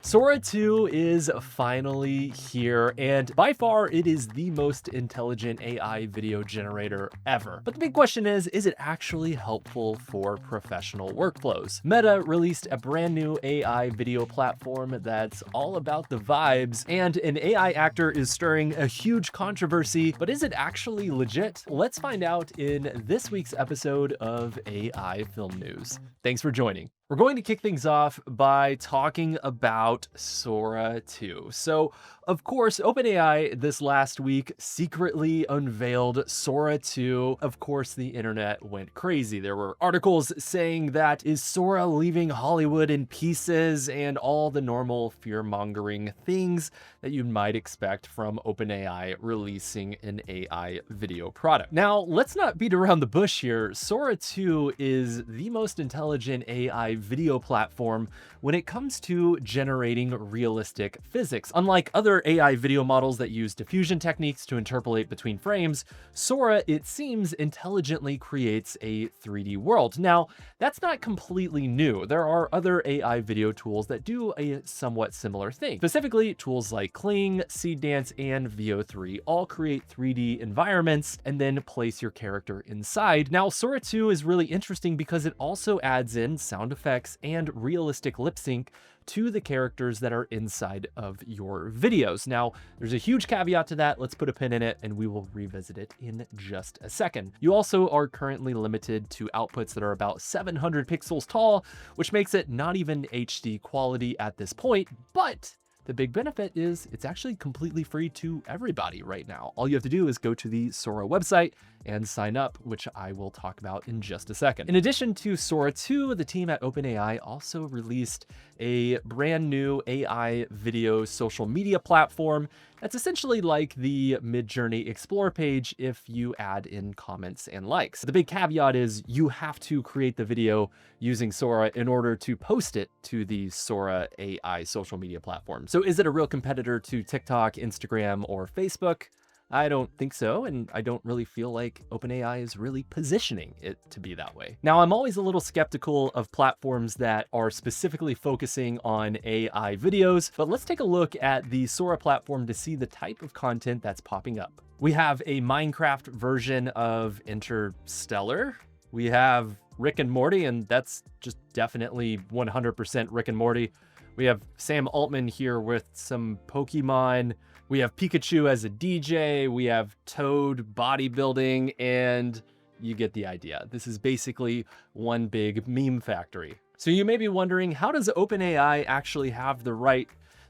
Sora 2 is finally here, and by far it is the most intelligent AI video generator ever. But the big question is it actually helpful for professional workflows? Meta released a brand new AI video platform that's all about the vibes, and an AI actor is stirring a huge controversy, but is it actually legit? Let's find out in this week's episode of AI Film News. Thanks for joining. We're going to kick things off by talking about Sora 2. So, of course, OpenAI this last week secretly unveiled Sora 2. Of course, the internet went crazy. There were articles saying that is Sora leaving Hollywood in pieces and all the normal fear-mongering things that you might expect from OpenAI releasing an AI video product. Now, let's not beat around the bush here. Sora 2 is the most intelligent AI video platform when it comes to generating realistic physics. Unlike other AI video models that use diffusion techniques to interpolate between frames, Sora, it seems, intelligently creates a 3D world. Now, that's not completely new. There are other AI video tools that do a somewhat similar thing. Specifically, tools like Kling, Seedance, and VO3 all create 3D environments and then place your character inside. Now, Sora 2 is really interesting because it also adds in sound effects and realistic lip sync to the characters that are inside of your videos. Now, there's a huge caveat to that. Let's put a pin in it and we will revisit it in just a second. You also are currently limited to outputs that are about 700 pixels tall, which makes it not even HD quality at this point, but the big benefit is it's actually completely free to everybody right now. All you have to do is go to the Sora website and sign up, which I will talk about in just a second. In addition to Sora 2, the team at OpenAI also released a brand new AI video social media platform that's essentially like the Midjourney Explore page if you add in comments and likes. The big caveat is you have to create the video using Sora in order to post it to the Sora AI social media platform. So is it a real competitor to TikTok, Instagram, or Facebook? I don't think so, and I don't really feel like OpenAI is really positioning it to be that way. Now, I'm always a little skeptical of platforms that are specifically focusing on AI videos, but let's take a look at the Sora platform to see the type of content that's popping up. We have a Minecraft version of Interstellar. We have Rick and Morty, and that's just definitely 100% Rick and Morty. We have Sam Altman here with some Pokemon. We have Pikachu as a DJ, we have Toad bodybuilding, and you get the idea. This is basically one big meme factory. So you may be wondering, how does OpenAI actually have the right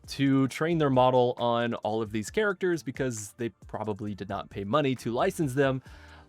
to train their model on all of these characters, because they probably did not pay money to license them?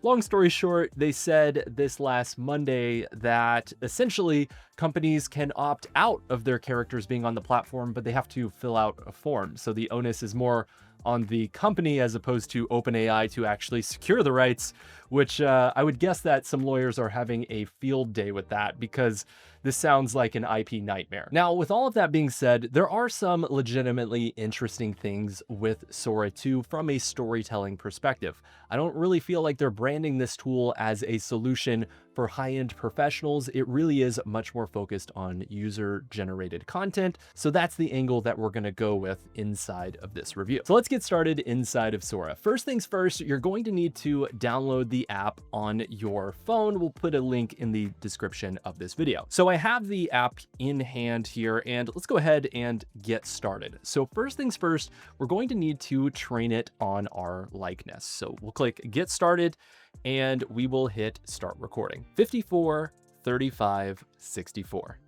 Long story short, they said this last Monday that essentially companies can opt out of their characters being on the platform, but they have to fill out a form. So the onus is more on the company as opposed to OpenAI to actually secure the rights, which I would guess that some lawyers are having a field day with that, because this sounds like an IP nightmare. Now, with all of that being said, there are some legitimately interesting things with Sora 2 from a storytelling perspective. I don't really feel like they're branding this tool as a solution for high-end professionals. It really is much more focused on user-generated content. So that's the angle that we're gonna go with inside of this review. So let's get started inside of Sora. First things first, you're going to need to download the app on your phone. We'll put a link in the description of this video. So I have the app in hand here, and let's go ahead and get started. So first things first, we're going to need to train it on our likeness. So we'll click Get Started, and we will hit Start Recording. 54, 35, 64.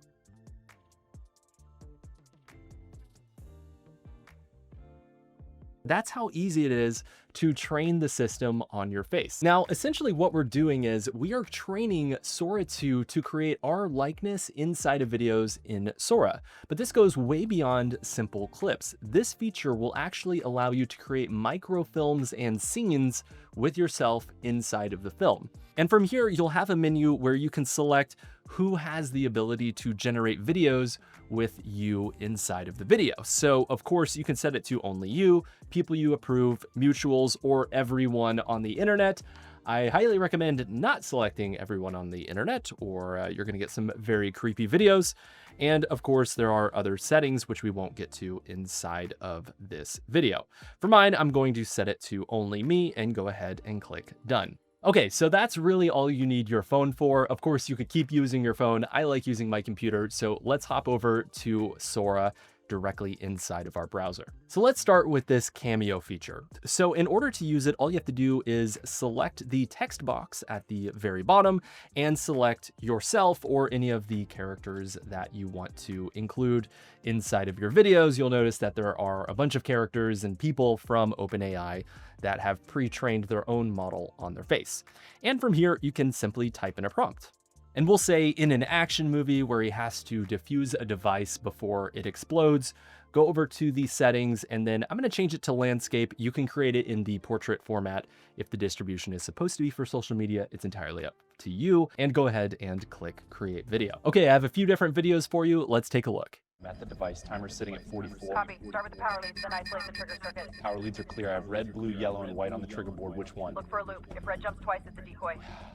That's how easy it is to train the system on your face. Now, essentially what we're doing is we are training Sora 2 to create our likeness inside of videos in Sora. But this goes way beyond simple clips. This feature will actually allow you to create microfilms and scenes with yourself inside of the film. And from here, you'll have a menu where you can select who has the ability to generate videos with you inside of the video. So of course you can set it to only you, people you approve, mutuals, or everyone on the internet. I highly recommend not selecting everyone on the internet, or you're going to get some very creepy videos. And of course, there are other settings which we won't get to inside of this video. For mine, I'm going to set it to only me and go ahead and click done. Okay, so that's really all you need your phone for. Of course, you could keep using your phone. I like using my computer, so let's hop over to Sora directly inside of our browser. So let's start with this cameo feature. So in order to use it, all you have to do is select the text box at the very bottom and select yourself or any of the characters that you want to include inside of your videos. You'll notice that there are a bunch of characters and people from OpenAI that have pre-trained their own model on their face. And from here, you can simply type in a prompt. And we'll say in an action movie where he has to defuse a device before it explodes, go over to the settings, and then I'm going to change it to landscape. You can create it in the portrait format. If the distribution is supposed to be for social media, it's entirely up to you. And go ahead and click create video. Okay, I have a few different videos for you. Let's take a look. I'm at the device, timer sitting at 44. Copy. Start with the power leads, then isolate the trigger circuit. Power leads are clear. I have red, blue, yellow, and white on the trigger board. Which one? Look for a loop. If red jumps twice, it's a decoy.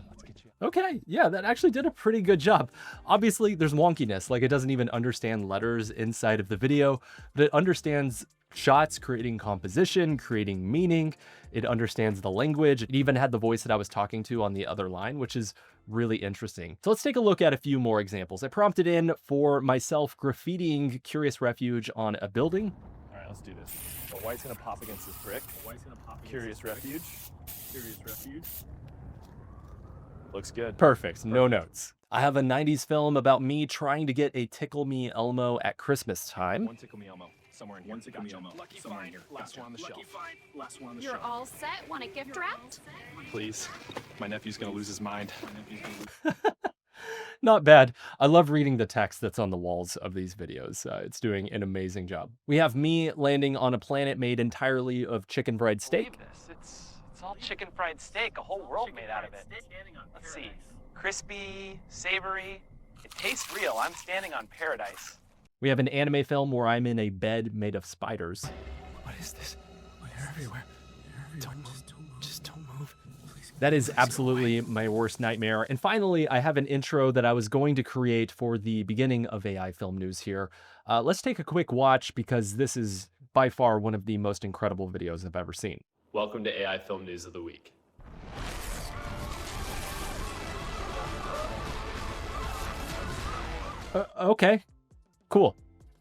Let's get you. Okay, yeah, that actually did a pretty good job. Obviously, there's wonkiness, like it doesn't even understand letters inside of the video, but it understands shots, creating composition, creating meaning. It understands the language. It even had the voice that I was talking to on the other line, which is really interesting. So let's take a look at a few more examples. I prompted in for myself graffitiing Curious Refuge on a building. All right, let's do this. The white's gonna pop against this brick. Curious Refuge. Curious Refuge. Looks good. Perfect, no notes. I have a 90s film about me trying to get a Tickle Me Elmo at Christmas time. One Tickle Me Elmo. Somewhere in here. One Tickle Me Elmo. Somewhere in here. Last one on the shelf. Last one on the shelf. You're all set? Want a gift wrapped? Please. My nephew's gonna lose his mind. Not bad. I love reading the text that's on the walls of these videos. It's doing an amazing job. We have me landing on a planet made entirely of chicken fried steak. It's all chicken fried steak, a whole world made out of it. Let's see, crispy, savory. It tastes real. I'm standing on paradise. We have an anime film where I'm in a bed made of spiders. What is this? They're everywhere. Don't move. Just don't move. Please. That is absolutely my worst nightmare. And finally, I have an intro that I was going to create for the beginning of AI Film News here. Let's take a quick watch because this is by far one of the most incredible videos I've ever seen. Welcome to AI Film News of the Week. Okay, cool.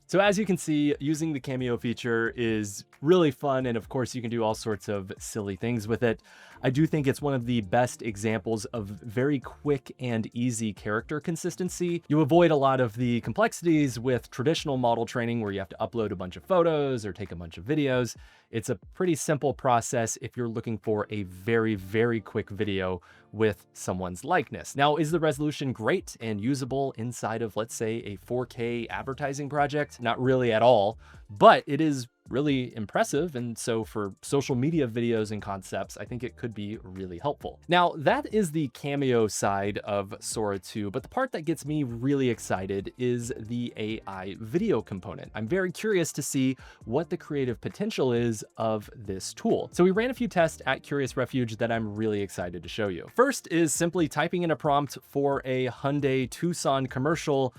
So as you can see, using the cameo feature is really fun, and of course you can do all sorts of silly things with it. I do think it's one of the best examples of very quick and easy character consistency. You avoid a lot of the complexities with traditional model training where you have to upload a bunch of photos or take a bunch of videos. It's a pretty simple process if you're looking for a very, very quick video with someone's likeness. Now, is the resolution great and usable inside of, let's say, a 4K advertising project? Not really at all, but it is really impressive. And so for social media videos and concepts, I think it could be really helpful. Now, that is the cameo side of Sora 2, but the part that gets me really excited is the AI video component. I'm very curious to see what the creative potential is of this tool. So we ran a few tests at Curious Refuge that I'm really excited to show you. First is simply typing in a prompt for a Hyundai Tucson commercial,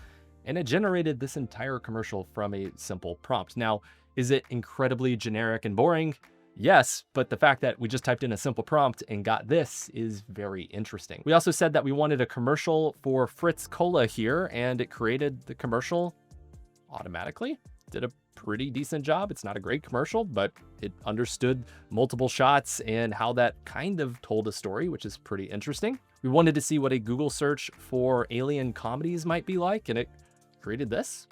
and it generated this entire commercial from a simple prompt. Now, is it incredibly generic and boring? Yes, but the fact that we just typed in a simple prompt and got this is very interesting. We also said that we wanted a commercial for Fritz Cola here, and it created the commercial automatically. Did a pretty decent job. It's not a great commercial, but it understood multiple shots and how that kind of told a story, which is pretty interesting. We wanted to see what a Google search for alien comedies might be like, and it created this.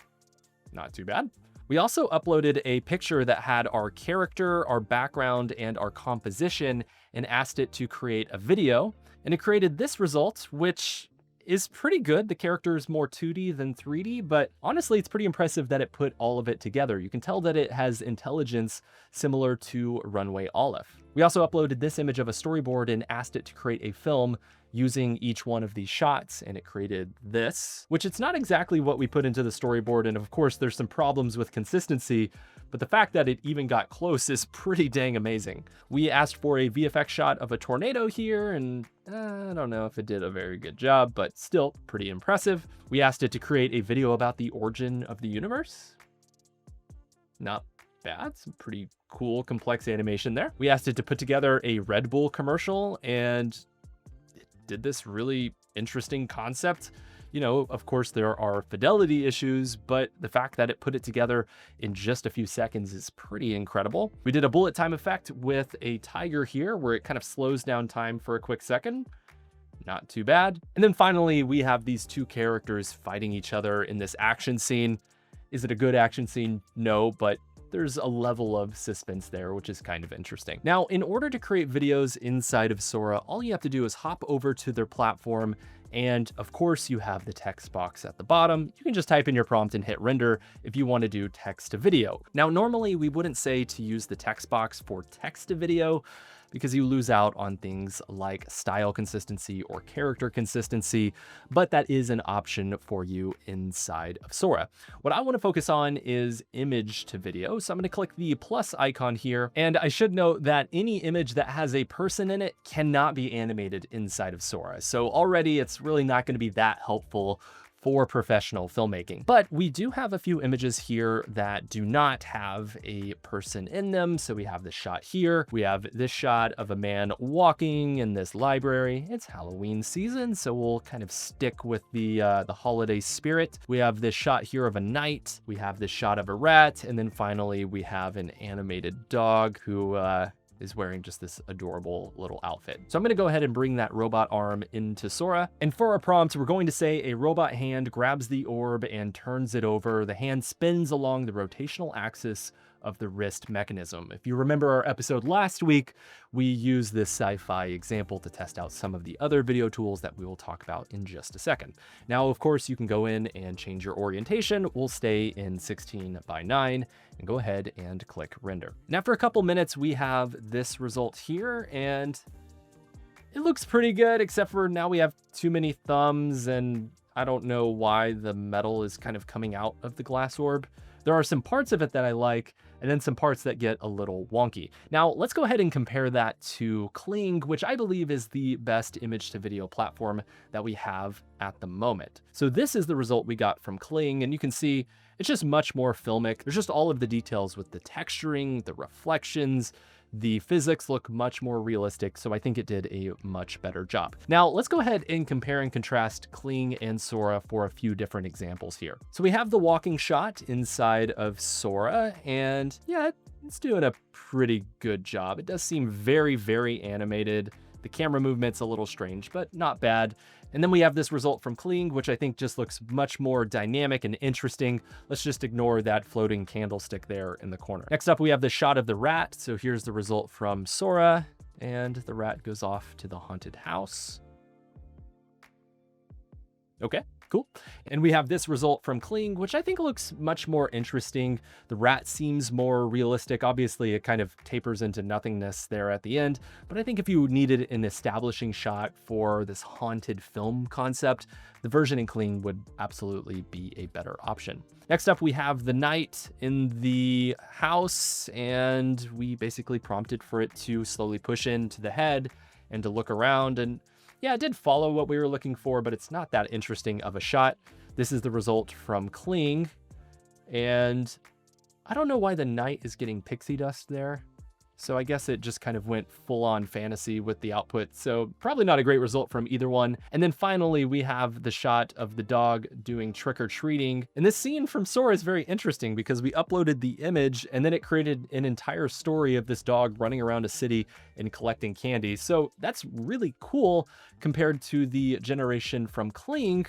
Not too bad. We also uploaded a picture that had our character, our background, and our composition and asked it to create a video. And it created this result, which is pretty good. The character is more 2D than 3D, but honestly, it's pretty impressive that it put all of it together. You can tell that it has intelligence similar to Runway Olive. We also uploaded this image of a storyboard and asked it to create a film, using each one of these shots, and it created this, which it's not exactly what we put into the storyboard. And of course, there's some problems with consistency, but the fact that it even got close is pretty dang amazing. We asked for a VFX shot of a tornado here, and I don't know if it did a very good job, but still pretty impressive. We asked it to create a video about the origin of the universe. Not bad, some pretty cool, complex animation there. We asked it to put together a Red Bull commercial, and it did this really interesting concept. You know, of course, there are fidelity issues, but the fact that it put it together in just a few seconds is pretty incredible. We did a bullet time effect with a tiger here, where it kind of slows down time for a quick second. Not too bad. And then finally, we have these two characters fighting each other in this action scene. Is it a good action scene? No, but there's a level of suspense there, which is kind of interesting. Now, in order to create videos inside of Sora, all you have to do is hop over to their platform. And of course, you have the text box at the bottom. You can just type in your prompt and hit render if you want to do text to video. Now, normally we wouldn't say to use the text box for text to video, because you lose out on things like style consistency or character consistency, but that is an option for you inside of Sora. What I want to focus on is image to video. So I'm going to click the plus icon here. And I should note that any image that has a person in it cannot be animated inside of Sora. So already it's really not going to be that helpful for professional filmmaking. But we do have a few images here that do not have a person in them. So we have this shot here. We have this shot of a man walking in this library. It's Halloween season, so we'll kind of stick with the holiday spirit. We have this shot here of a knight. We have this shot of a rat. And then finally, we have an animated dog who is wearing just this adorable little outfit. So I'm going to go ahead and bring that robot arm into Sora. And for our prompt, we're going to say a robot hand grabs the orb and turns it over. The hand spins along the rotational axis of the wrist mechanism. If you remember our episode last week, we used this sci-fi example to test out some of the other video tools that we will talk about in just a second. Now, of course, you can go in and change your orientation. We'll stay in 16:9 and go ahead and click render. And after a couple minutes, we have this result here, and it looks pretty good, except for now we have too many thumbs, and I don't know why the metal is kind of coming out of the glass orb. There are some parts of it that I like, and then some parts that get a little wonky. Now, let's go ahead and compare that to Kling, which I believe is the best image to video platform that we have at the moment. So this is the result we got from Kling, and you can see it's just much more filmic. There's just all of the details with the texturing, the reflections. The physics look much more realistic, so I think it did a much better job. Now, let's go ahead and compare and contrast Kling and Sora for a few different examples here. So we have the walking shot inside of Sora, and yeah, it's doing a pretty good job. It does seem very, very animated. The camera movement's a little strange, but not bad. And then we have this result from Kling, which I think just looks much more dynamic and interesting. Let's just ignore that floating candlestick there in the corner. Next up, we have the shot of the rat. So here's the result from Sora, and the rat goes off to the haunted house. Okay, cool. And we have this result from Kling, which I think looks much more interesting. The rat seems more realistic. Obviously, it kind of tapers into nothingness there at the end. But I think if you needed an establishing shot for this haunted film concept, the version in Kling would absolutely be a better option. Next up, we have the knight in the house, and we basically prompted for it to slowly push into the head and to look around. And yeah, it did follow what we were looking for, but it's not that interesting of a shot. This is the result from Kling, and I don't know why the knight is getting pixie dust there. So I guess it just kind of went full on fantasy with the output. So probably not a great result from either one. And then finally, we have the shot of the dog doing trick or treating. And this scene from Sora is very interesting because we uploaded the image and then it created an entire story of this dog running around a city and collecting candy. So that's really cool compared to the generation from Kling,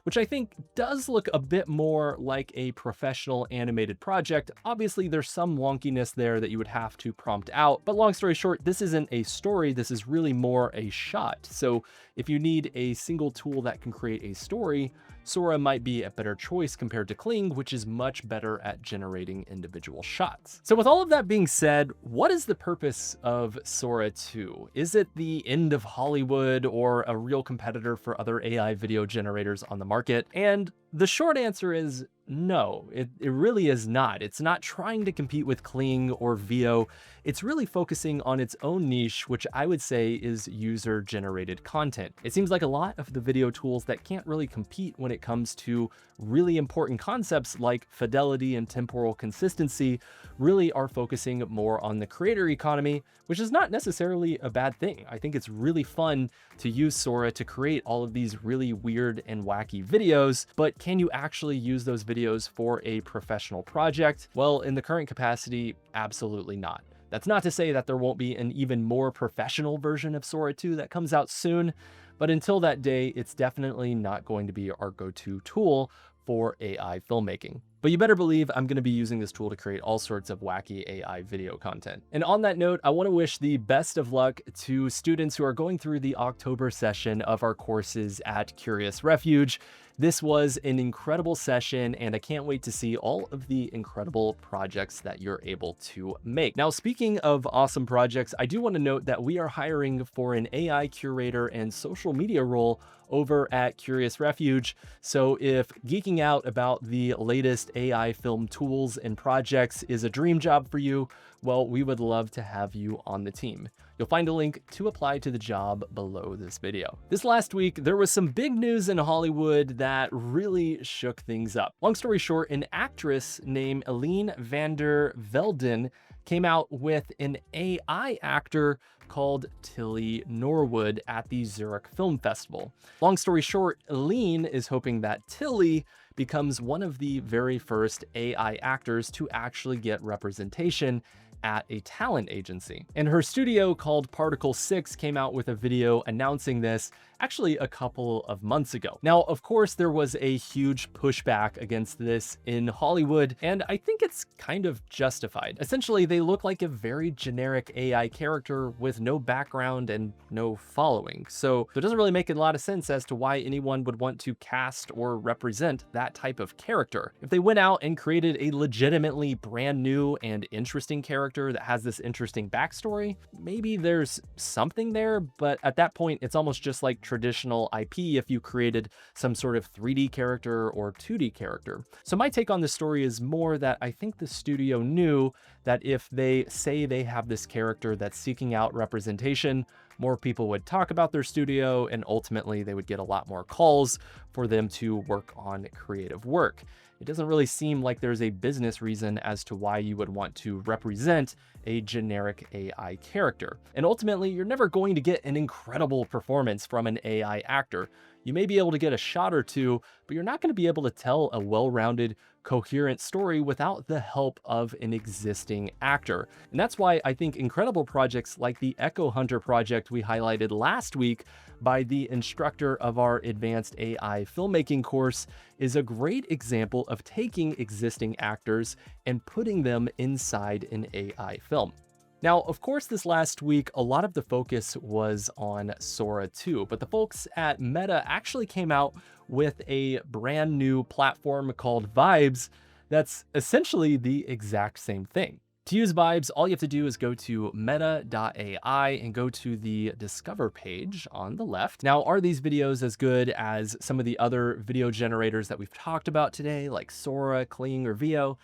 which I think does look a bit more like a professional animated project. Obviously, there's some wonkiness there that you would have to prompt out, but long story short, this isn't a story, this is really more a shot. So if you need a single tool that can create a story, Sora might be a better choice compared to Kling, which is much better at generating individual shots. So with all of that being said, what is the purpose of Sora 2? Is it the end of Hollywood or a real competitor for other AI video generators on the market? And the short answer is no, it really is not. It's not trying to compete with Kling or Veo. It's really focusing on its own niche, which I would say is user-generated content. It seems like a lot of the video tools that can't really compete when it comes to really important concepts like fidelity and temporal consistency really are focusing more on the creator economy, which is not necessarily a bad thing. I think it's really fun to use Sora to create all of these really weird and wacky videos, but can you actually use those videos for a professional project? Well, in the current capacity, absolutely not. That's not to say that there won't be an even more professional version of Sora 2 that comes out soon, but until that day, it's definitely not going to be our go-to tool for AI filmmaking. But you better believe I'm going to be using this tool to create all sorts of wacky AI video content. And on that note, I want to wish the best of luck to students who are going through the October session of our courses at Curious Refuge. This was an incredible session, and I can't wait to see all of the incredible projects that you're able to make. Now, speaking of awesome projects, I do want to note that we are hiring for an AI curator and social media role over at Curious Refuge. So if geeking out about the latest AI film tools and projects is a dream job for you, well, we would love to have you on the team. You'll find a link to apply to the job below this video. This last week, there was some big news in Hollywood that really shook things up. Long story short, an actress named Eline van der Velden came out with an AI actor called Tilly Norwood at the Zurich Film Festival. Long story short, Eline is hoping that Tilly becomes one of the very first AI actors to actually get representation at a talent agency. And her studio called Particle 6 came out with a video announcing this actually a couple of months ago. Now, of course, there was a huge pushback against this in Hollywood, and I think it's kind of justified. Essentially, they look like a very generic AI character with no background and no following. So it doesn't really make a lot of sense as to why anyone would want to cast or represent that type of character. If they went out and created a legitimately brand new and interesting character that has this interesting backstory, maybe there's something there, but at that point, it's almost just like traditional IP if you created some sort of 3D character or 2D character. So my take on this story is more that I think the studio knew that if they say they have this character that's seeking out representation, more people would talk about their studio, and ultimately they would get a lot more calls for them to work on creative work. It doesn't really seem like there's a business reason as to why you would want to represent a generic AI character. And ultimately, you're never going to get an incredible performance from an AI actor. You may be able to get a shot or two, but you're not going to be able to tell a well-rounded, coherent story without the help of an existing actor. And that's why I think incredible projects like the Echo Hunter project we highlighted last week by the instructor of our advanced AI filmmaking course is a great example of taking existing actors and putting them inside an AI film. Now, of course, this last week, a lot of the focus was on Sora 2, but the folks at Meta actually came out with a brand new platform called Vibes that's essentially the exact same thing. To use Vibes, all you have to do is go to meta.ai and go to the Discover page on the left. Now, are these videos as good as some of the other video generators that we've talked about today, like Sora, Kling, or Veo?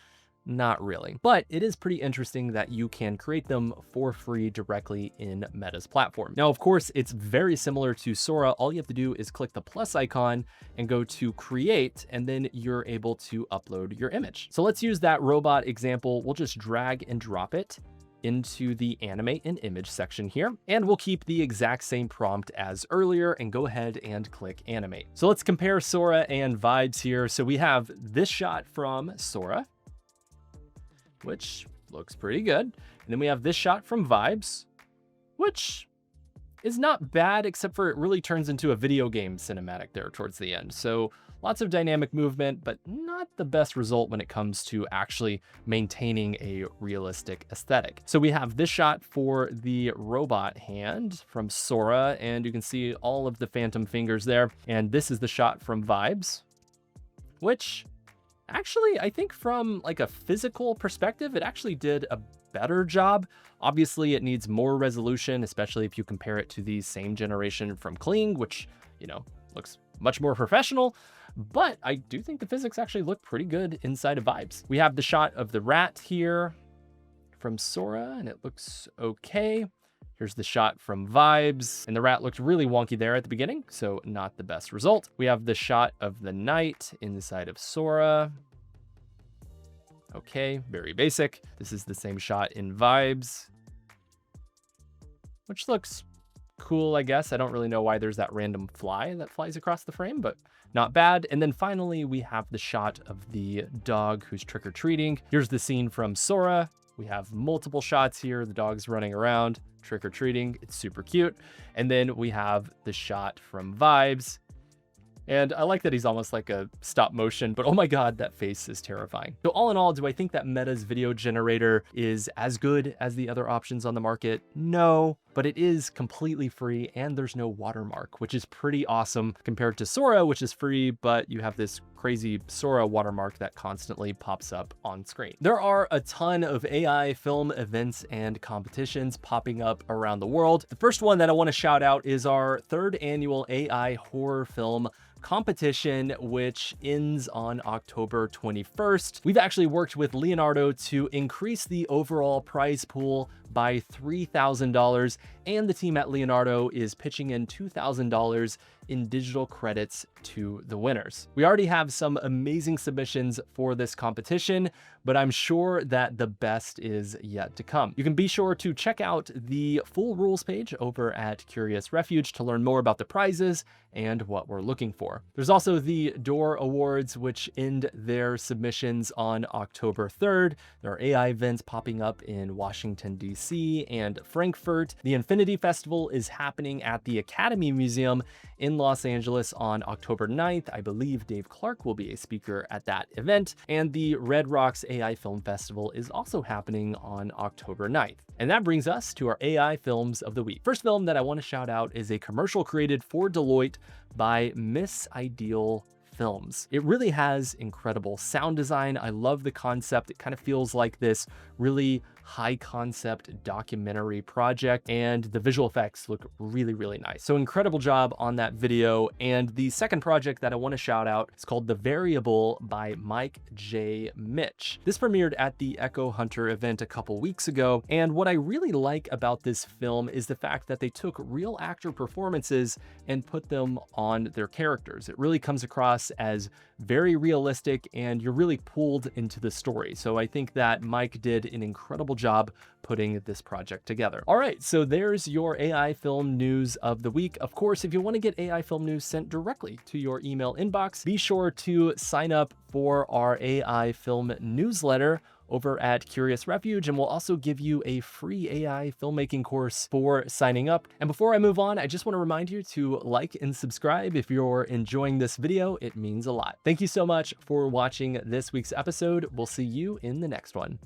Not really, but it is pretty interesting that you can create them for free directly in Meta's platform. Now, of course, it's very similar to Sora. All you have to do is click the plus icon and go to create, and then you're able to upload your image. So let's use that robot example. We'll just drag and drop it into the animate and image section here, and we'll keep the exact same prompt as earlier and go ahead and click animate. So let's compare Sora and Vibes here. So we have this shot from Sora, which looks pretty good. And then we have this shot from Vibes, which is not bad, except for it really turns into a video game cinematic there towards the end. So lots of dynamic movement, but not the best result when it comes to actually maintaining a realistic aesthetic. So we have this shot for the robot hand from Sora, and you can see all of the phantom fingers there. And this is the shot from Vibes. which actually, I think from like a physical perspective, it actually did a better job. Obviously, it needs more resolution, especially if you compare it to the same generation from Kling, which, you know, looks much more professional. But I do think the physics actually look pretty good inside of Vibes. We have the shot of the rat here from Sora, and it looks okay. Here's the shot from Vibes, and the rat looked really wonky there at the beginning, so not the best result. We have the shot of the knight inside of Sora. Okay, very basic. This is the same shot in Vibes, which looks cool, I guess. I don't really know why there's that random fly that flies across the frame, but not bad. And then finally, we have the shot of the dog who's trick-or-treating. Here's the scene from Sora. We have multiple shots here. The dog's running around, trick-or-treating. It's super cute. And then we have the shot from Vibes. And I like that he's almost like a stop motion, but oh my God, that face is terrifying. So all in all, do I think that Meta's video generator is as good as the other options on the market? No, but it is completely free and there's no watermark, which is pretty awesome compared to Sora, which is free, but you have this crazy Sora watermark that constantly pops up on screen. There are a ton of AI film events and competitions popping up around the world. The first one that I want to shout out is our 3rd annual AI horror film competition, which ends on October 21st. We've actually worked with Leonardo to increase the overall prize pool by $3,000, and the team at Leonardo is pitching in $2,000 in digital credits to the winners. We already have some amazing submissions for this competition, but I'm sure that the best is yet to come. You can be sure to check out the full rules page over at Curious Refuge to learn more about the prizes and what we're looking for. There's also the Door Awards, which end their submissions on October 3rd. There are AI events popping up in Washington, D.C. and Frankfurt. The Infinity Festival is happening at the Academy Museum in Los Angeles on October 9th. I believe Dave Clark will be a speaker at that event. And the Red Rocks AI Film Festival is also happening on October 9th. And that brings us to our AI films of the week. First film that I want to shout out is a commercial created for Deloitte by Miss Ideal Films. It really has incredible sound design. I love the concept. It kind of feels like this really high concept documentary project, and the visual effects look really, really nice. So incredible job on that video. And the second project that I want to shout out is called The Variable by Mike J. Mitch. This premiered at the Echo Hunter event a couple weeks ago. And what I really like about this film is the fact that they took real actor performances and put them on their characters. It really comes across as very realistic and you're really pulled into the story. So I think that Mike did an incredible job putting this project together. All right, so there's your AI film news of the week. Of course, if you want to get AI film news sent directly to your email inbox, be sure to sign up for our AI film newsletter over at Curious Refuge, and we'll also give you a free AI filmmaking course for signing up. And before I move on, I just want to remind you to like and subscribe if you're enjoying this video. It means a lot. Thank you so much for watching this week's episode. We'll see you in the next one.